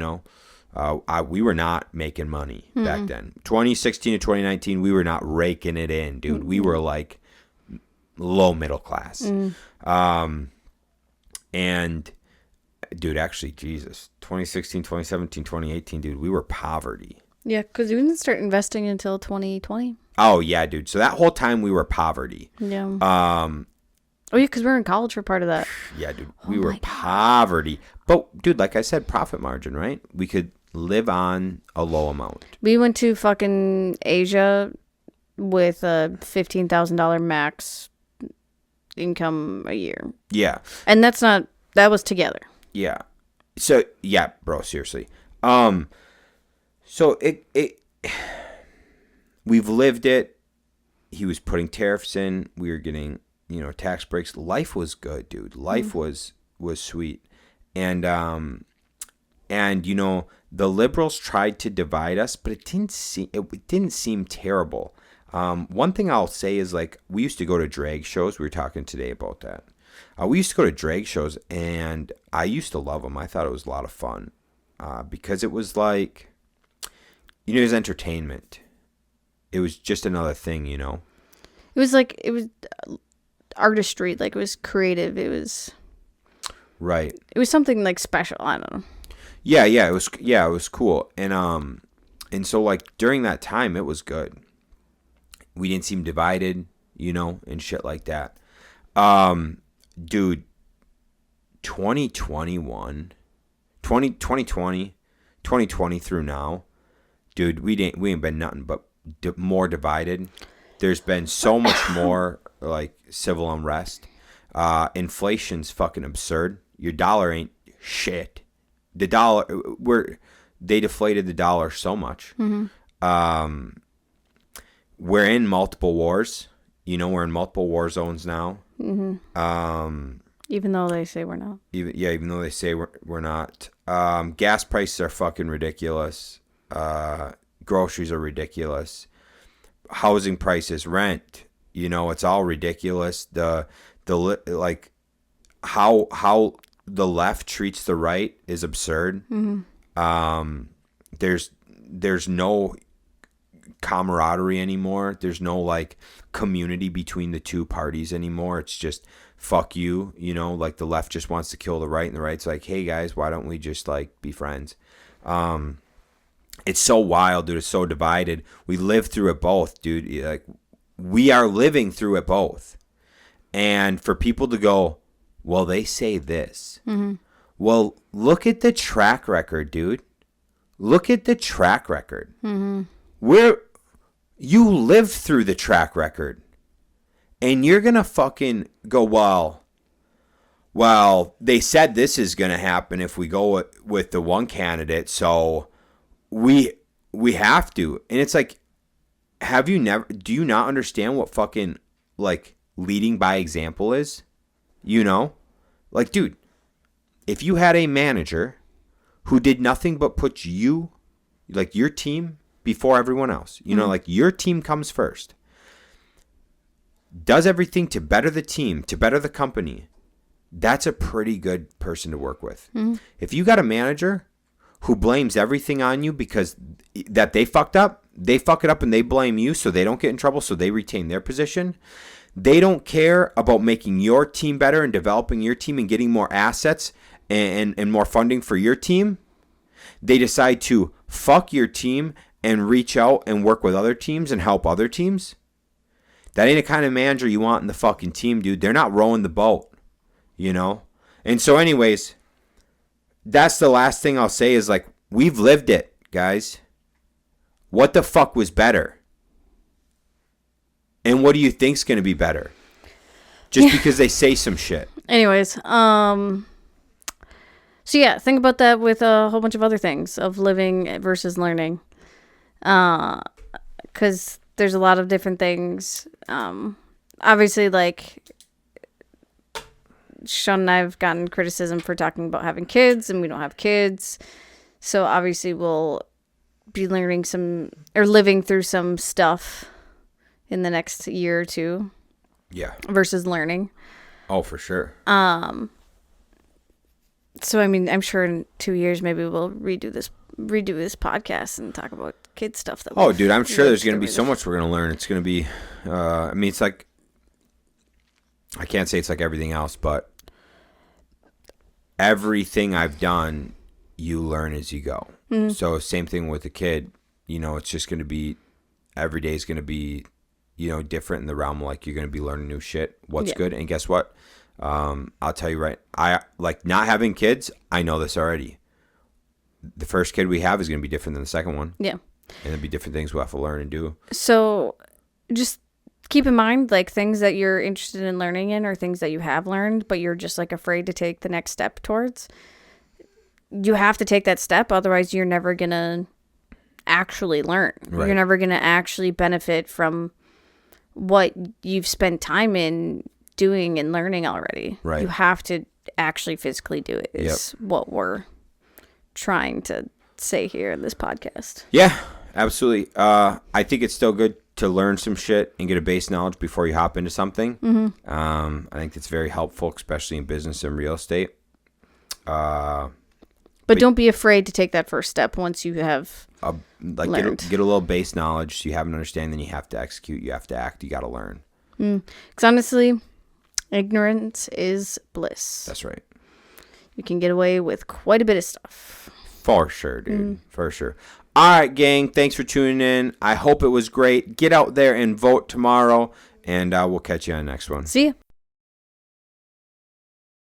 [SPEAKER 1] were not making money back then. 2016 to 2019, we were not raking it in, dude. We were like low middle class. And dude, actually, Jesus, 2016, 2017, 2018, dude, we were poverty.
[SPEAKER 2] Yeah, because we didn't start investing until 2020.
[SPEAKER 1] Oh, yeah, dude. So that whole time we were poverty.
[SPEAKER 2] Yeah. Oh, yeah, because we were in college for part of that.
[SPEAKER 1] Yeah, dude. We were poverty. But, dude, like I said, profit margin, right? We could live on a low amount.
[SPEAKER 2] We went to fucking Asia with a $15,000 max income a year.
[SPEAKER 1] Yeah.
[SPEAKER 2] And that was together.
[SPEAKER 1] Yeah. So, yeah, bro, seriously. So we've lived it. He was putting tariffs in. We were getting, tax breaks. Life was good, dude. Life was sweet. And the liberals tried to divide us, but it didn't seem terrible. One thing I'll say is, like, we used to go to drag shows. We were talking today about that. We used to go to drag shows, and I used to love them. I thought it was a lot of fun because it was like, it was entertainment. It was just another thing,
[SPEAKER 2] It was like, it was artistry. Like, it was creative. It was...
[SPEAKER 1] Right.
[SPEAKER 2] It was something, like, special. I don't know.
[SPEAKER 1] Yeah, it was cool. And so, like, during that time, it was good. We didn't seem divided, and shit like that. Dude, 2020 through now, dude, we ain't been nothing but more divided. There's been so much more, like, civil unrest. Inflation's fucking absurd. Your dollar ain't shit. The dollar, they deflated the dollar so much. Mm-hmm. We're in multiple wars. We're in multiple war zones now.
[SPEAKER 2] Mm-hmm. Even though they say we're not.
[SPEAKER 1] Even though they say we're not. Gas prices are fucking ridiculous. Groceries are ridiculous. Housing prices, rent, it's all ridiculous. Like how the left treats the right is absurd. Mm-hmm. There's no camaraderie anymore. There's no, like, community between the two parties anymore. It's just fuck you, like the left just wants to kill the right, and the right's like, hey guys, why don't we just, like, be friends? It's so wild, dude. It's so divided. We live through it both, dude. Like, we are living through it both. And for people to go, well, they say this. Mm-hmm. Well, look at the track record, dude. Look at the track record. Mm-hmm. You lived through the track record. And you're going to fucking go, well, they said this is going to happen if we go with the one candidate, so we have to. And it's like, do you not understand what fucking, like, leading by example is? Like, dude, if you had a manager who did nothing but put you, like, your team before everyone else, like, your team comes first, does everything to better the team, to better the company, that's a pretty good person to work with. Mm-hmm. If you got a manager who blames everything on you because that they fucked up, they fuck it up and they blame you so they don't get in trouble, so they retain their position. They don't care about making your team better and developing your team and getting more assets and more funding for your team. They decide to fuck your team and reach out and work with other teams and help other teams. That ain't the kind of manager you want in the fucking team, dude. They're not rowing the boat, And so anyways, that's the last thing I'll say is, like, we've lived it, guys. What the fuck was better? And what do you think's going to be better? Just because they say some shit.
[SPEAKER 2] Anyways, so yeah, think about that with a whole bunch of other things of living versus learning. Because there's a lot of different things. Obviously, like, Sean and I have gotten criticism for talking about having kids, and we don't have kids. So obviously we'll be learning living through some stuff in the next year or two.
[SPEAKER 1] Yeah.
[SPEAKER 2] Versus learning.
[SPEAKER 1] Oh, for sure.
[SPEAKER 2] So I mean, I'm sure in 2 years maybe we'll redo this podcast and talk about kid stuff.
[SPEAKER 1] Oh, dude, I'm sure there's going to be so much we're going to learn. It's going to be, I mean, it's like, I can't say it's like everything else, but everything I've done, you learn as you go. Mm-hmm. So same thing with a kid, it's just going to be, every day is going to be, different in the realm. Like you're going to be learning new shit. What's good. And guess what? I'll tell you I like not having kids. I know this already. The first kid we have is going to be different than the second one.
[SPEAKER 2] Yeah.
[SPEAKER 1] And there'll be different things we'll have to learn and do.
[SPEAKER 2] So just keep in mind, like, things that you're interested in learning in or things that you have learned, but you're just, like, afraid to take the next step towards. You have to take that step. Otherwise, you're never going to actually learn. Right. You're never going to actually benefit from what you've spent time in doing and learning already.
[SPEAKER 1] Right.
[SPEAKER 2] You have to actually physically do it is what we're trying to say here in this podcast.
[SPEAKER 1] Yeah, absolutely. I think it's still good to learn some shit and get a base knowledge before you hop into something. Mm-hmm. I think that's very helpful, especially in business and real estate. But
[SPEAKER 2] don't be afraid to take that first step once you have learned.
[SPEAKER 1] Get a little base knowledge so you have an understanding, then you have to execute, you have to act, you got to learn.
[SPEAKER 2] Because honestly, ignorance is bliss.
[SPEAKER 1] That's right.
[SPEAKER 2] You can get away with quite a bit of stuff.
[SPEAKER 1] For sure, dude. For sure. All right, gang. Thanks for tuning in. I hope it was great. Get out there and vote tomorrow, and we'll catch you on the next one.
[SPEAKER 2] See ya.